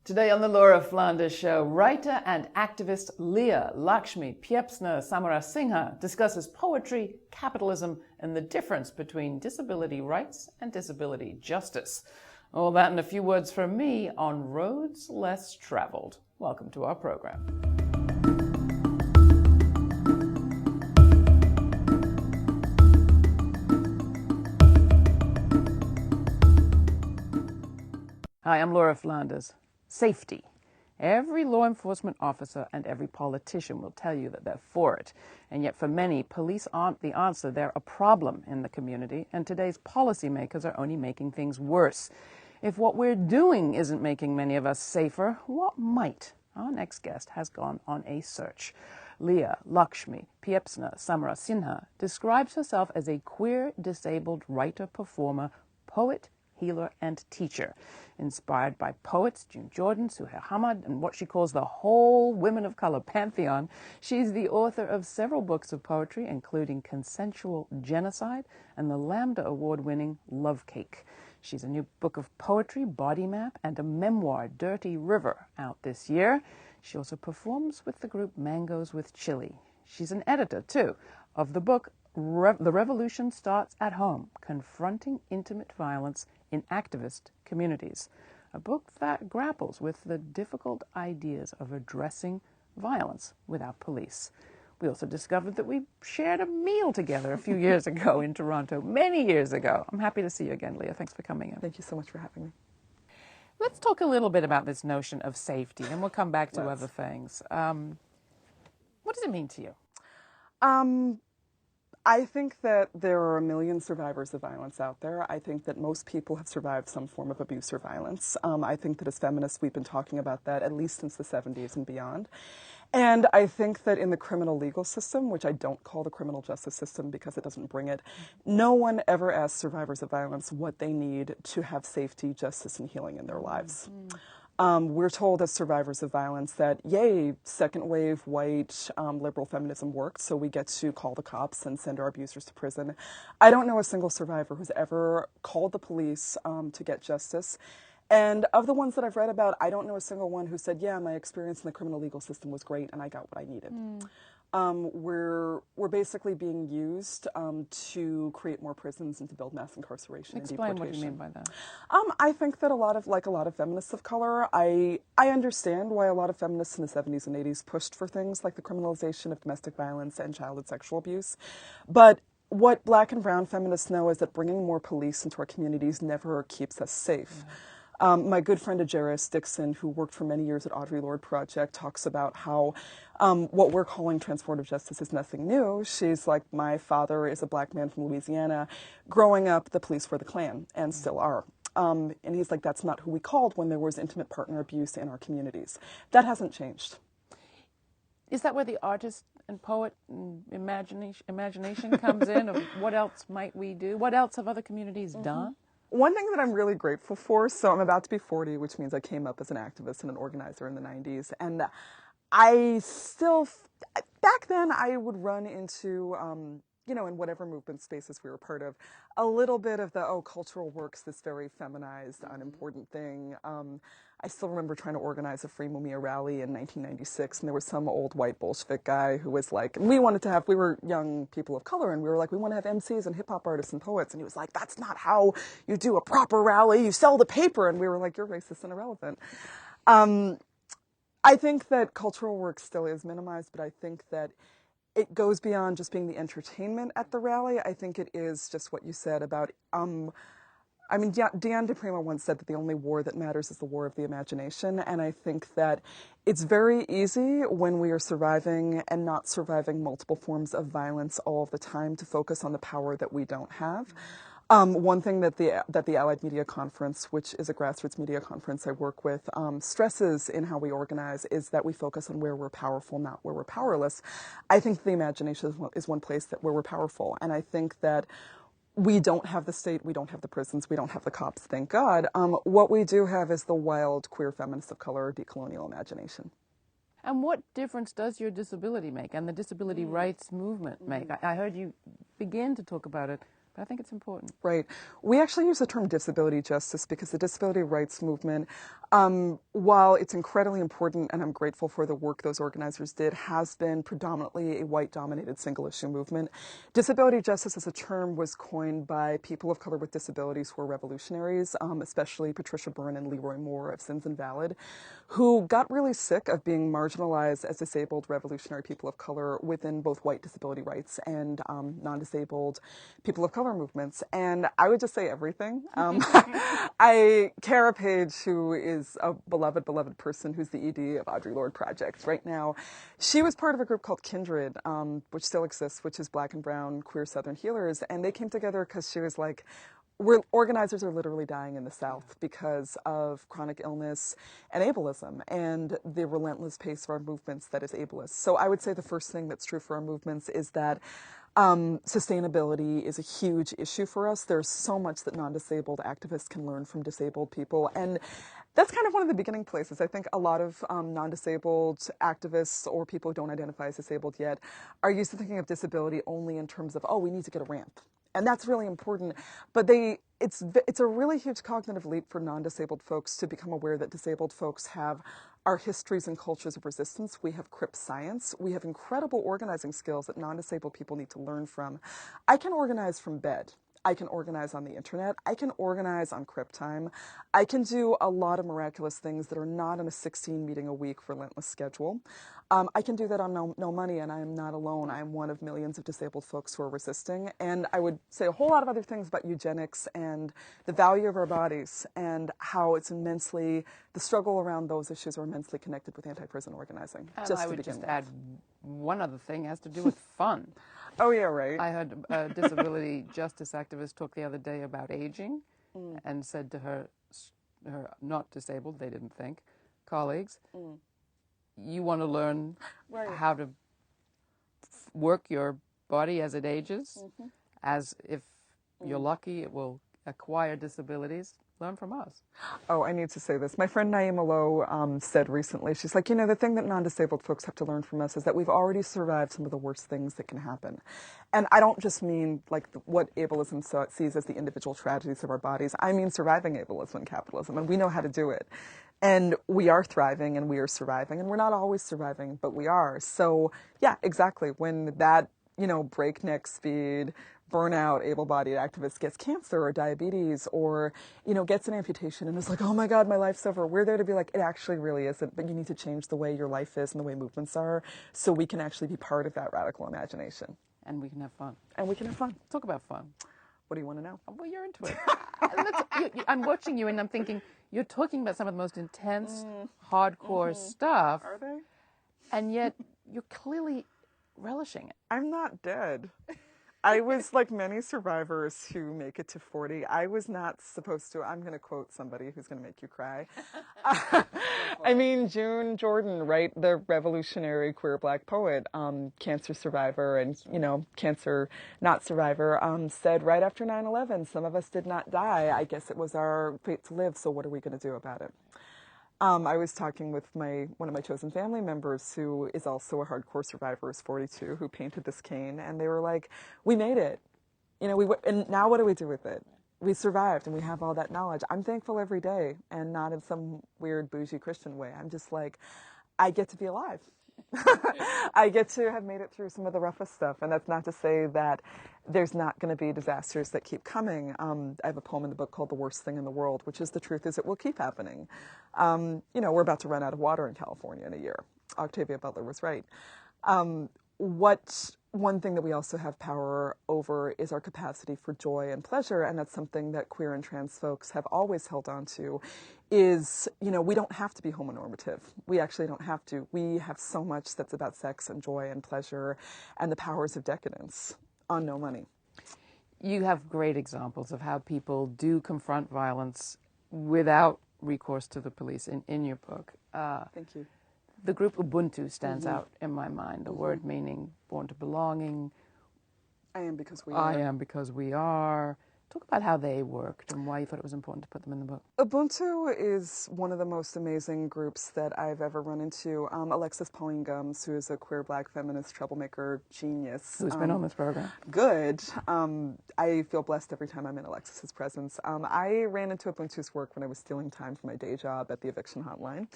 Today on the Laura Flanders Show, writer and activist Leah Lakshmi Piepzna-Samarasinha discusses poetry, capitalism, and the difference between disability rights and disability justice. All that and a few words from me on Roads Less Traveled. Welcome to our program. Hi, I'm Laura Flanders. Safety. Every law enforcement officer and every politician will tell you that they're for it. And yet for many, police aren't the answer. They're a problem in the community, and today's policymakers are only making things worse. If what we're doing isn't making many of us safer, what might? Our next guest has gone on a search. Leah Lakshmi Piepzna-Samarasinha describes herself as a queer, disabled writer, performer, poet, healer, and teacher. Inspired by poets June Jordan, Suheir, Hammad, and what she calls the whole women of color pantheon, she's the author of several books of poetry, including Consensual Genocide and the Lambda-award winning Love Cake. She's a new book of poetry, Bodymap, and a memoir, Dirty River, out this year. She also performs with the group Mangoes with Chili. She's an editor, too, of the book The Revolution Starts at Home, Confronting Intimate Violence in Activist Communities, a book that grapples with the difficult ideas of addressing violence without police. We also discovered that we shared a meal together a few years ago in Toronto, many years ago. I'm happy to see you again, Leah. Thanks for coming in. Thank you so much for having me. Let's talk a little bit about this notion of safety, and we'll come back to other things. What does it mean to you? I think that there are a million survivors of violence out there. I think that most people have survived some form of abuse or violence. I think that as feminists, we've been talking about that at least since the 70s and beyond. And I think that in the criminal legal system, which I don't call the criminal justice system because it doesn't bring it, no one ever asks survivors of violence what they need to have safety, justice, and healing in their lives. We're told as survivors of violence that, yay, second wave white liberal feminism worked, so we get to call the cops and send our abusers to prison. I don't know a single survivor who's ever called the police to get justice. And of the ones that I've read about, I don't know a single one who said, yeah, my experience in the criminal legal system was great and I got what I needed. We're basically being used to create more prisons and to build mass incarceration and deportation. Explain what you mean by that. I think that a lot of feminists of color, I understand why a lot of feminists in the 70s and 80s pushed for things like the criminalization of domestic violence and childhood sexual abuse. But what Black and brown feminists know is that bringing more police into our communities never keeps us safe. My good friend Audre Dixon, who worked for many years at Audre Lorde Project, talks about how what we're calling transformative justice is nothing new. She's like, my father is a Black man from Louisiana. Growing up, the police were the Klan, and still are. And he's like, that's not who we called when there was intimate partner abuse in our communities. That hasn't changed. Is that where the artist and poet and imagination comes in? Of what else might we do? What else have other communities done? One thing that I'm really grateful for, so I'm about to be 40, which means I came up as an activist and an organizer in the 90s, and I still, back then I would run into, in whatever movement spaces we were part of, a little bit of the, cultural work's this very feminized, unimportant thing. I still remember trying to organize a Free Mumia rally in 1996, and there was some old white Bolshevik guy who was like, we were young people of color, and we were like, we want to have MCs and hip-hop artists and poets, and he was like, that's not how you do a proper rally, you sell the paper, and we were like, you're racist and irrelevant. I think that cultural work still is minimized, but I think that it goes beyond just being the entertainment at the rally. I think it is just what you said about, Diane DePrima once said that the only war that matters is the war of the imagination, and I think that it's very easy when we are surviving and not surviving multiple forms of violence all of the time to focus on the power that we don't have. One thing that the Allied Media Conference, which is a grassroots media conference I work with, stresses in how we organize is that we focus on where we're powerful, not where we're powerless. I think the imagination is one place where we're powerful, and I think that we don't have the state, we don't have the prisons, we don't have the cops, thank God. What we do have is the wild, queer feminists of color, decolonial imagination. And what difference does your disability make and the disability rights movement make? I heard you begin to talk about it But I think it's important. Right. We actually use the term disability justice because the disability rights movement, while it's incredibly important, and I'm grateful for the work those organizers did, has been predominantly a white-dominated single-issue movement. Disability justice as a term was coined by people of color with disabilities who were revolutionaries, especially Patricia Byrne and Leroy Moore of Sins Invalid, who got really sick of being marginalized as disabled revolutionary people of color within both white disability rights and non-disabled people of color movements. And I would just say everything. Kara Page, who is a beloved person who's the ED of Audre Lorde Project right now, she was part of a group called Kindred, which still exists, which is Black and brown queer Southern healers. And they came together because she was like, organizers are literally dying in the South because of chronic illness and ableism and the relentless pace of our movements that is ableist. So I would say the first thing that's true for our movements is that sustainability is a huge issue for us. There's so much that non-disabled activists can learn from disabled people, and that's kind of one of the beginning places. I think a lot of non-disabled activists or people who don't identify as disabled yet are used to thinking of disability only in terms of, oh, we need to get a ramp. And that's really important, but it's a really huge cognitive leap for non-disabled folks to become aware that disabled folks have our histories and cultures of resistance. We have crip science. We have incredible organizing skills that non-disabled people need to learn from. I can organize from bed. I can organize on the internet. I can organize on Crip Time. I can do a lot of miraculous things that are not on a 16-meeting-a-week relentless schedule. I can do that on no money, and I am not alone. I am one of millions of disabled folks who are resisting. And I would say a whole lot of other things about eugenics and the value of our bodies and how it's immensely, the struggle around those issues are immensely connected with anti-prison organizing. And I would just add one other thing has to do with fun. Oh, yeah, right. I heard a disability justice activist talk the other day about aging and said to her not disabled, they didn't think, colleagues, you want to learn how to work your body as it ages, as if you're lucky, it will acquire disabilities. Learn from us. Oh, I need to say this. My friend Naima Lowe said recently, she's like, the thing that non-disabled folks have to learn from us is that we've already survived some of the worst things that can happen. And I don't just mean like what ableism sees as the individual tragedies of our bodies. I mean surviving ableism and capitalism, and we know how to do it. And we are thriving and we are surviving, and we're not always surviving, but we are. So yeah, exactly. When that, breakneck speed, burnout, able-bodied activist gets cancer or diabetes or, gets an amputation and is like, oh my God, my life's over. We're there to be like, it actually really isn't, but you need to change the way your life is and the way movements are so we can actually be part of that radical imagination. And we can have fun. And we can have fun. Talk about fun. What do you want to know? Well, you're into it. I'm watching you and I'm thinking, you're talking about some of the most intense, hardcore stuff. Are they? And yet you're clearly relishing it. I'm not dead. I was like many survivors who make it to 40. I was not supposed to. I'm going to quote somebody who's going to make you cry. I mean, June Jordan, right? The revolutionary queer Black poet, cancer survivor and, cancer not survivor, said right after 9/11, some of us did not die. I guess it was our fate to live. So what are we going to do about it? I was talking with one of my chosen family members who is also a hardcore survivor, is 42, who painted this cane, and they were like, we made it. And now what do we do with it? We survived, and we have all that knowledge. I'm thankful every day, and not in some weird bougie Christian way. I'm just like, I get to be alive. I get to have made it through some of the roughest stuff, and that's not to say that there's not going to be disasters that keep coming. I have a poem in the book called The Worst Thing in the World, which is the truth is it will keep happening. We're about to run out of water in California in a year. Octavia Butler was right. One thing that we also have power over is our capacity for joy and pleasure, and that's something that queer and trans folks have always held on to, is, we don't have to be homonormative. We actually don't have to. We have so much that's about sex and joy and pleasure and the powers of decadence on no money. You have great examples of how people do confront violence without recourse to the police in your book. Thank you. The group Ubuntu stands out in my mind, the word meaning born to belonging. I am because we are. I am because we are. Talk about how they worked and why you thought it was important to put them in the book. Ubuntu is one of the most amazing groups that I've ever run into. Alexis Pauline Gumbs, who is a queer black feminist troublemaker genius. Who's been on this program. Good. I feel blessed every time I'm in Alexis's presence. I ran into Ubuntu's work when I was stealing time from my day job at the eviction hotline.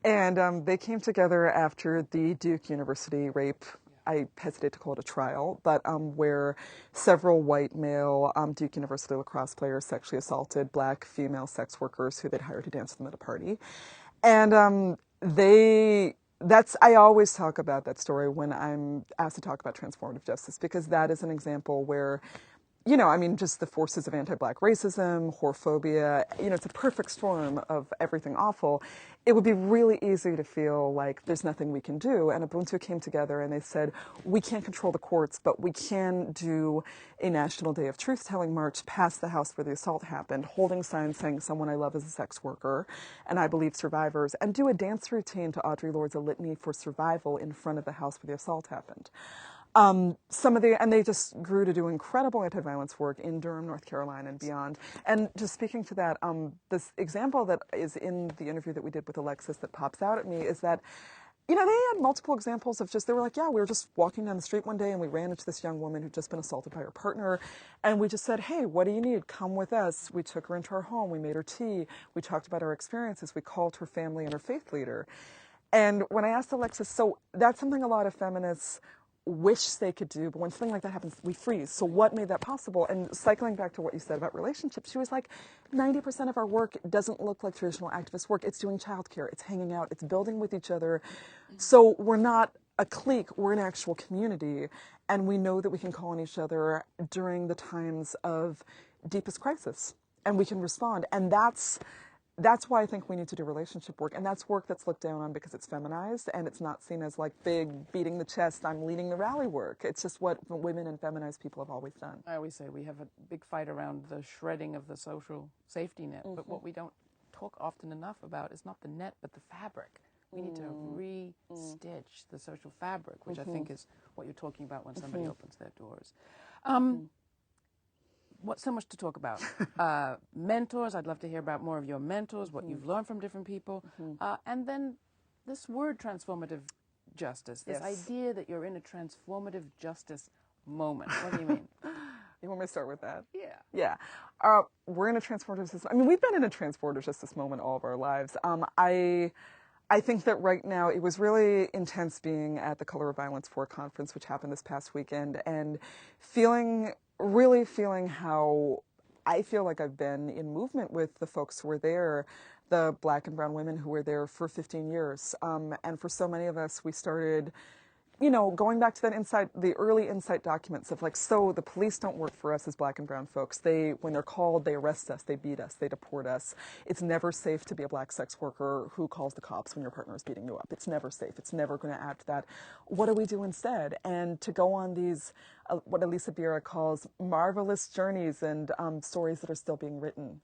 And they came together after the Duke University rape. I hesitate to call it a trial, but where several white male Duke University lacrosse players sexually assaulted black female sex workers who they'd hired to dance with them at a party. And I always talk about that story when I'm asked to talk about transformative justice, because that is an example where, you know, I mean, just the forces of anti-black racism, whorephobia, you know, it's a perfect storm of everything awful. It would be really easy to feel like there's nothing we can do. And Ubuntu came together and they said, we can't control the courts, but we can do a National Day of Truth-Telling march past the house where the assault happened, holding signs saying someone I love is a sex worker, and I believe survivors, and do a dance routine to Audre Lorde's A Litany for Survival in front of the house where the assault happened. And they just grew to do incredible anti-violence work in Durham, North Carolina and beyond. And just speaking to that, this example that is in the interview that we did with Alexis that pops out at me is that, you know, they had multiple examples of they were like, yeah, we were just walking down the street one day and we ran into this young woman who'd just been assaulted by her partner. And we just said, hey, what do you need? Come with us. We took her into our home. We made her tea. We talked about our experiences. We called her family and her faith leader. And when I asked Alexis, so that's something a lot of feminists wish they could do, but when something like that happens, we freeze. So what made that possible? And cycling back to what you said about relationships, she was like, 90% of our work doesn't look like traditional activist work. It's doing childcare, it's hanging out, it's building with each other. So we're not a clique, we're an actual community. And we know that we can call on each other during the times of deepest crisis. And we can respond. And that's why I think we need to do relationship work. And that's work that's looked down on because it's feminized and it's not seen as like big, beating the chest, I'm leading the rally work. It's just what women and feminized people have always done. I always say we have a big fight around the shredding of the social safety net, but what we don't talk often enough about is not the net, but the fabric. We need to re-stitch the social fabric, which I think is what you're talking about when somebody opens their doors. What's so much to talk about? Mentors, I'd love to hear about more of your mentors, what you've learned from different people. And then this word transformative justice, this idea that you're in a transformative justice moment. What do you mean? You want me to start with that? Yeah. Yeah. We're in a transformative justice. I mean, we've been in a transformative justice moment all of our lives. I think that right now it was really intense being at the Color of Violence 4 conference, which happened this past weekend, and really feeling how I feel like I've been in movement with the folks who were there, the black and brown women who were there for 15 years. And for so many of us, we started, you know, going back to the early insight documents of like, so the police don't work for us as black and brown folks. When they're called, they arrest us, they beat us, they deport us. It's never safe to be a black sex worker who calls the cops when your partner is beating you up. It's never safe. It's never going to add to that. What do we do instead? And to go on these, what Elisa Biera calls marvelous journeys and stories that are still being written.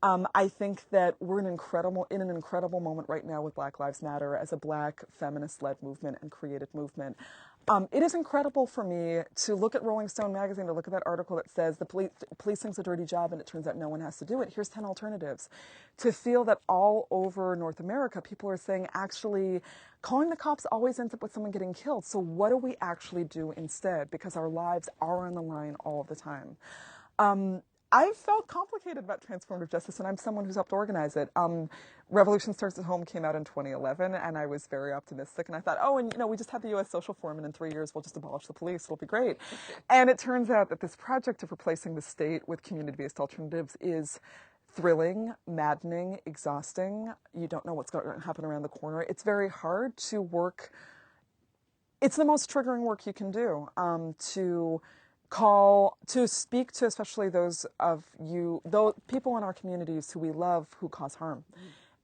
I think that we're in an incredible moment right now with Black Lives Matter as a black feminist-led movement and creative movement. It is incredible for me to look at Rolling Stone magazine, to look at that article that says the policing's a dirty job and it turns out no one has to do it. Here's 10 alternatives. To feel that all over North America, people are saying, actually, calling the cops always ends up with someone getting killed. So what do we actually do instead? Because our lives are on the line all the time. I've felt complicated about transformative justice, and I'm someone who's helped organize it. Revolution Starts at Home came out in 2011, and I was very optimistic, and I thought, oh, and you know, we just had the U.S. Social Forum, and in 3 years we'll just abolish the police, it'll be great. And it turns out that this project of replacing the state with community-based alternatives is thrilling, maddening, exhausting. You don't know what's going to happen around the corner. It's very hard to work. It's the most triggering work you can do, to speak to especially those people in our communities who we love who cause harm.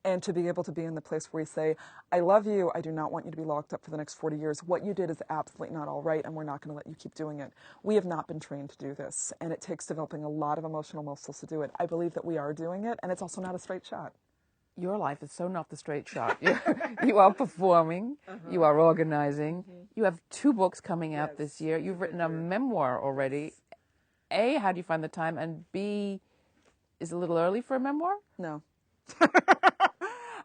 And to be able to be in the place where we say, I love you, I do not want you to be locked up for the next 40 years. What you did is absolutely not all right, and we're not going to let you keep doing it. We have not been trained to do this, and it takes developing a lot of emotional muscles to do it. I believe that we are doing it, and it's also not a straight shot. Your life is so not the straight shot. You are performing, you are organizing, you have 2 books coming out this year, you've written a memoir already, A, how do you find the time? And B, is it a little early for a memoir? No.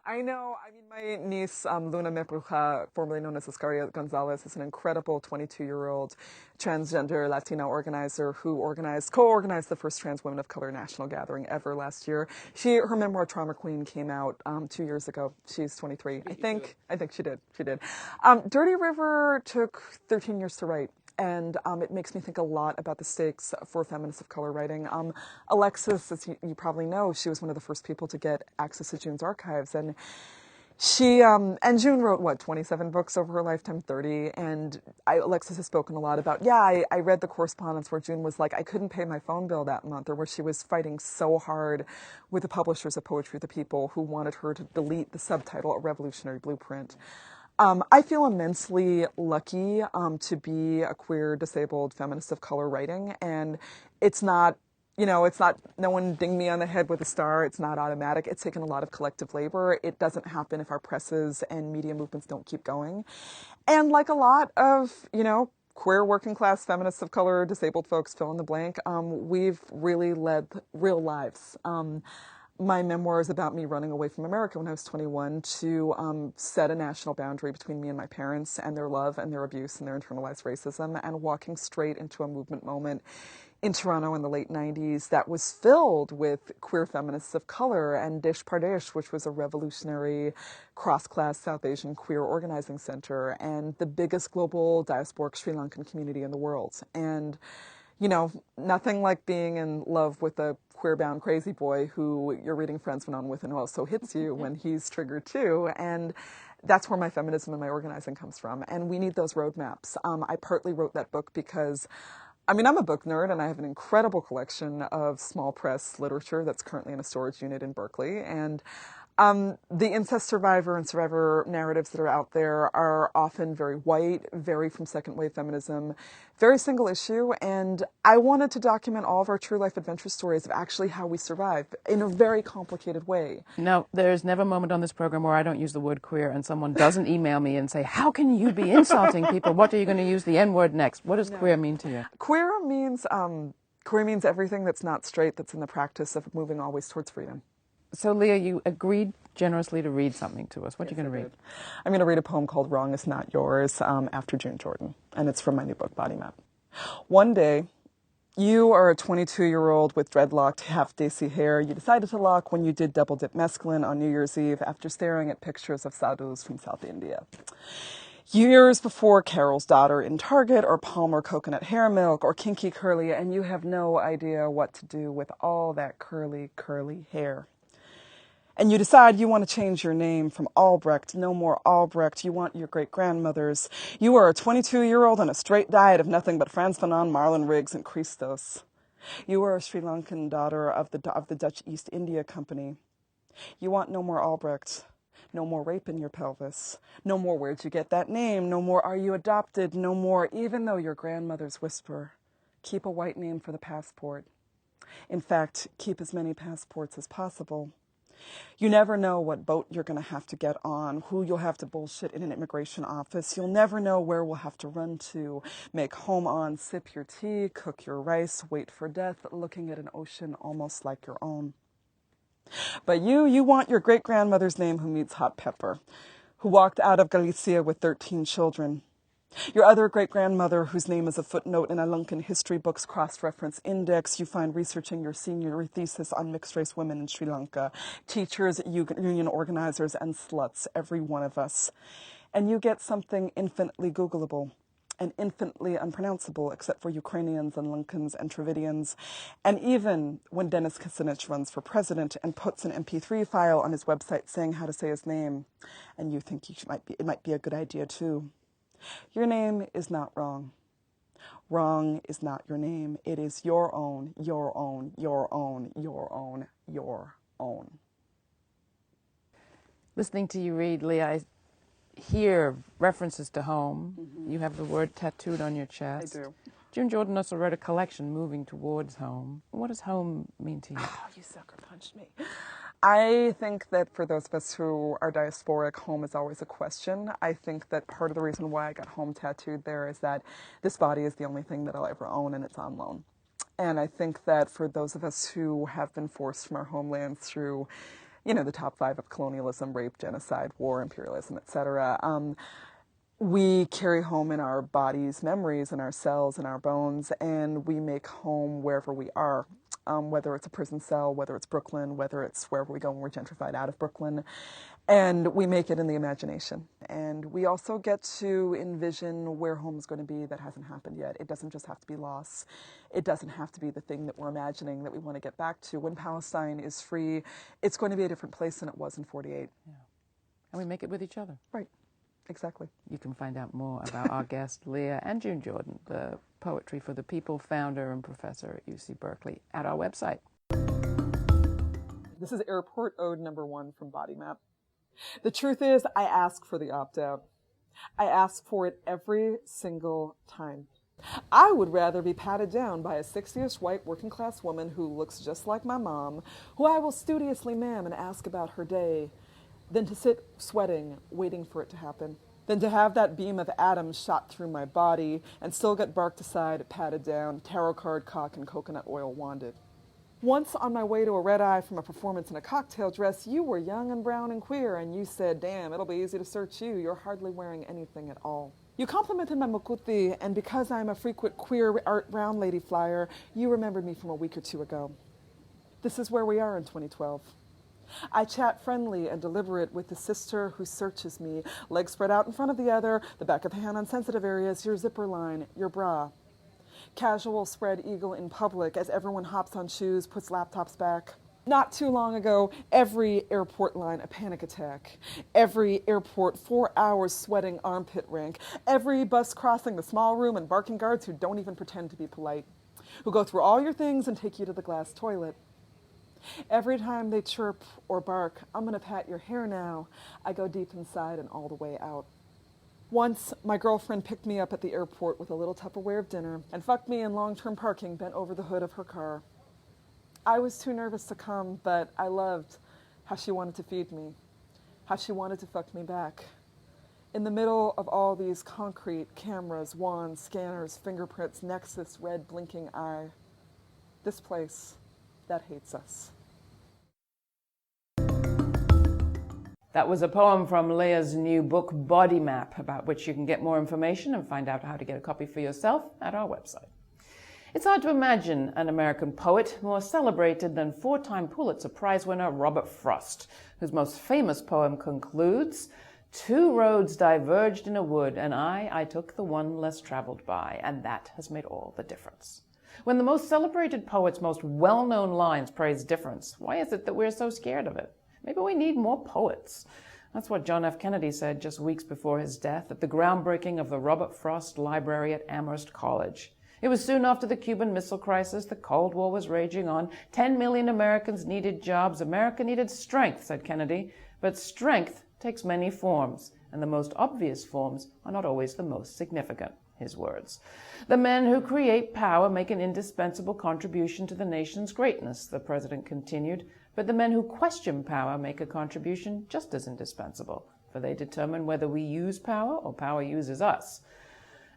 I know. I mean, my niece, Luna Mepruja, formerly known as Oscaria Gonzalez, is an incredible 22-year-old transgender Latina organizer who co-organized the first trans women of color national gathering ever last year. Her memoir, Trauma Queen, came out 2 years ago. She's 23. I think she did. Dirty River took 13 years to write. And it makes me think a lot about the stakes for feminists of color writing. Alexis, as you probably know, she was one of the first people to get access to June's archives. And June wrote, 27 books over her lifetime, 30. And Alexis has spoken a lot about, I read the correspondence where June was like, I couldn't pay my phone bill that month, or where she was fighting so hard with the publishers of Poetry, the people who wanted her to delete the subtitle, A Revolutionary Blueprint. I feel immensely lucky to be a queer, disabled feminist of color writing, and it's not, no one dinged me on the head with a star. It's not automatic. It's taken a lot of collective labor. It doesn't happen if our presses and media movements don't keep going. And like a lot of, queer, working class, feminists of color, disabled folks, fill in the blank, we've really led real lives. My memoir is about me running away from America when I was 21 to set a national boundary between me and my parents and their love and their abuse and their internalized racism, and walking straight into a movement moment in Toronto in the late 90s that was filled with queer feminists of color, and Desh Pardesh, which was a revolutionary cross-class South Asian queer organizing center, and the biggest global diasporic Sri Lankan community in the world. And nothing like being in love with a queer-bound crazy boy who you're reading Friends Went On with and also hits you when he's triggered too. And that's where my feminism and my organizing comes from. And we need those roadmaps. I partly wrote that book because, I'm a book nerd, and I have an incredible collection of small press literature that's currently in a storage unit in Berkeley. And the incest survivor and survivor narratives that are out there are often very white, very from second wave feminism, very single issue, and I wanted to document all of our true life adventure stories of actually how we survive in a very complicated way. No, there's never a moment on this program where I don't use the word queer and someone doesn't email me and say, how can you be insulting people? What are you going to use the N-word next? What does queer mean to you? Queer means everything that's not straight, that's in the practice of moving always towards freedom. So, Leah, you agreed generously to read something to us. What are you going to read? I'm going to read a poem called Wrong Is Not Yours after June Jordan, and it's from my new book, Bodymap. One day, you are a 22-year-old with dreadlocked, half-desi hair. You decided to lock when you did double-dip mescaline on New Year's Eve after staring at pictures of sadhus from South India. Years before Carol's Daughter in Target, or Palmer Coconut Hair Milk, or Kinky Curly, and you have no idea what to do with all that curly, curly hair. And you decide you want to change your name from Albrecht. No more Albrecht. You want your great-grandmother's. You are a 22-year-old on a straight diet of nothing but Frans Fanon, Marlon Riggs, and Christos. You are a Sri Lankan daughter of the Dutch East India Company. You want no more Albrecht. No more rape in your pelvis. No more where'd you get that name. No more are you adopted. No more even though your grandmother's whisper. Keep a white name for the passport. In fact, keep as many passports as possible. You never know what boat you're going to have to get on, who you'll have to bullshit in an immigration office. You'll never know where we'll have to run to, make home on, sip your tea, cook your rice, wait for death, looking at an ocean almost like your own. But you want your great-grandmother's name who meets hot pepper, who walked out of Galicia with 13 children. Your other great-grandmother, whose name is a footnote in a Lankan history book's cross-reference index you find researching your senior thesis on mixed-race women in Sri Lanka, teachers, union organizers, and sluts, every one of us. And you get something infinitely Googleable and infinitely unpronounceable, except for Ukrainians and Lankans and Dravidians. And even when Denis Kucinich runs for president and puts an MP3 file on his website saying how to say his name, and you think it might be a good idea too. Your name is not wrong. Wrong is not your name. It is your own, your own, your own, your own, your own. Listening to you read, Leah, I hear references to home. Mm-hmm. You have the word tattooed on your chest. I do. June Jordan also wrote a collection, Moving Towards Home. What does home mean to you? Oh, you sucker punched me. I think that for those of us who are diasporic, home is always a question. I think that part of the reason why I got home tattooed there is that this body is the only thing that I'll ever own, and it's on loan. And I think that for those of us who have been forced from our homelands through, you know, the top 5 of colonialism, rape, genocide, war, imperialism, etc., we carry home in our bodies memories in our cells and our bones, and we make home wherever we are, whether it's a prison cell, whether it's Brooklyn, whether it's wherever we go when we're gentrified out of Brooklyn. And we make it in the imagination. And we also get to envision where home is going to be that hasn't happened yet. It doesn't just have to be loss. It doesn't have to be the thing that we're imagining that we want to get back to. When Palestine is free, it's going to be a different place than it was in 48. Yeah. And we make it with each other. Right. Exactly. You can find out more about our guest, Leah and June Jordan, the Poetry for the People founder and professor at UC Berkeley, at our website. This is Airport Ode number 1 from Bodymap. The truth is, I ask for the opt-out. I ask for it every single time. I would rather be patted down by a 60-ish white working-class woman who looks just like my mom, who I will studiously ma'am and ask about her day, than to sit sweating, waiting for it to happen, than to have that beam of atoms shot through my body and still get barked aside, patted down, tarot card cock and coconut oil wanded. Once on my way to a red eye from a performance in a cocktail dress, you were young and brown and queer, and you said, damn, it'll be easy to search you. You're hardly wearing anything at all. You complimented my mukuti, and because I'm a frequent queer art brown lady flyer, you remembered me from a week or 2 ago. This is where we are in 2012. I chat friendly and deliberate with the sister who searches me, legs spread out in front of the other, the back of the hand on sensitive areas, your zipper line, your bra. Casual spread eagle in public as everyone hops on shoes, puts laptops back. Not too long ago, every airport line a panic attack. Every airport 4 hours sweating armpit rank. Every bus crossing the small room and barking guards who don't even pretend to be polite. Who go through all your things and take you to the glass toilet. Every time they chirp or bark, I'm gonna pat your hair now, I go deep inside and all the way out. Once, my girlfriend picked me up at the airport with a little Tupperware of dinner and fucked me in long-term parking bent over the hood of her car. I was too nervous to come, but I loved how she wanted to feed me, how she wanted to fuck me back. In the middle of all these concrete cameras, wands, scanners, fingerprints, nexus, red blinking eye. This place that hates us. That was a poem from Leah's new book, Bodymap, about which you can get more information and find out how to get a copy for yourself at our website. It's hard to imagine an American poet more celebrated than 4-time Pulitzer Prize winner Robert Frost, whose most famous poem concludes, "Two roads diverged in a wood, and I took the one less traveled by, and that has made all the difference." When the most celebrated poet's most well-known lines praise difference, why is it that we're so scared of it? Maybe we need more poets. That's what John F. Kennedy said just weeks before his death at the groundbreaking of the Robert Frost Library at Amherst College. It was soon after the Cuban Missile Crisis, the Cold War was raging on, 10 million Americans needed jobs, America needed strength, said Kennedy. But strength takes many forms, and the most obvious forms are not always the most significant. His words. The men who create power make an indispensable contribution to the nation's greatness, the president continued, but the men who question power make a contribution just as indispensable, for they determine whether we use power or power uses us.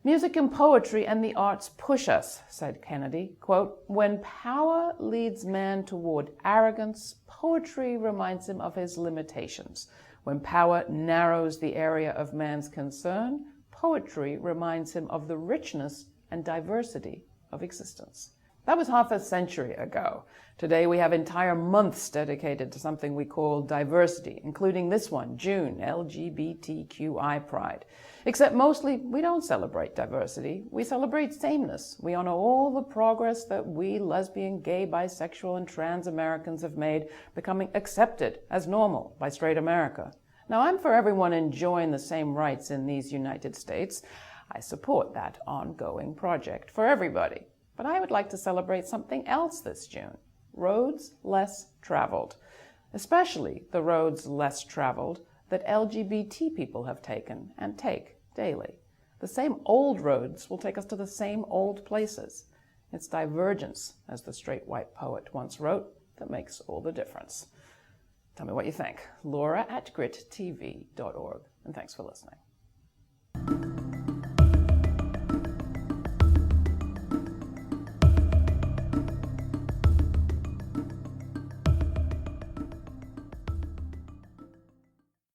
Music and poetry and the arts push us, said Kennedy. Quote, "When power leads man toward arrogance, poetry reminds him of his limitations. When power narrows the area of man's concern, poetry reminds him of the richness and diversity of existence." That was half a century ago. Today we have entire months dedicated to something we call diversity, including this one, June, LGBTQI Pride. Except mostly we don't celebrate diversity. We celebrate sameness. We honor all the progress that we lesbian, gay, bisexual, and trans Americans have made, becoming accepted as normal by straight America. Now, I'm for everyone enjoying the same rights in these United States. I support that ongoing project for everybody. But I would like to celebrate something else this June. Roads less traveled. Especially the roads less traveled that LGBT people have taken and take daily. The same old roads will take us to the same old places. It's divergence, as the straight white poet once wrote, that makes all the difference. Tell me what you think. Laura@grittv.org. And thanks for listening.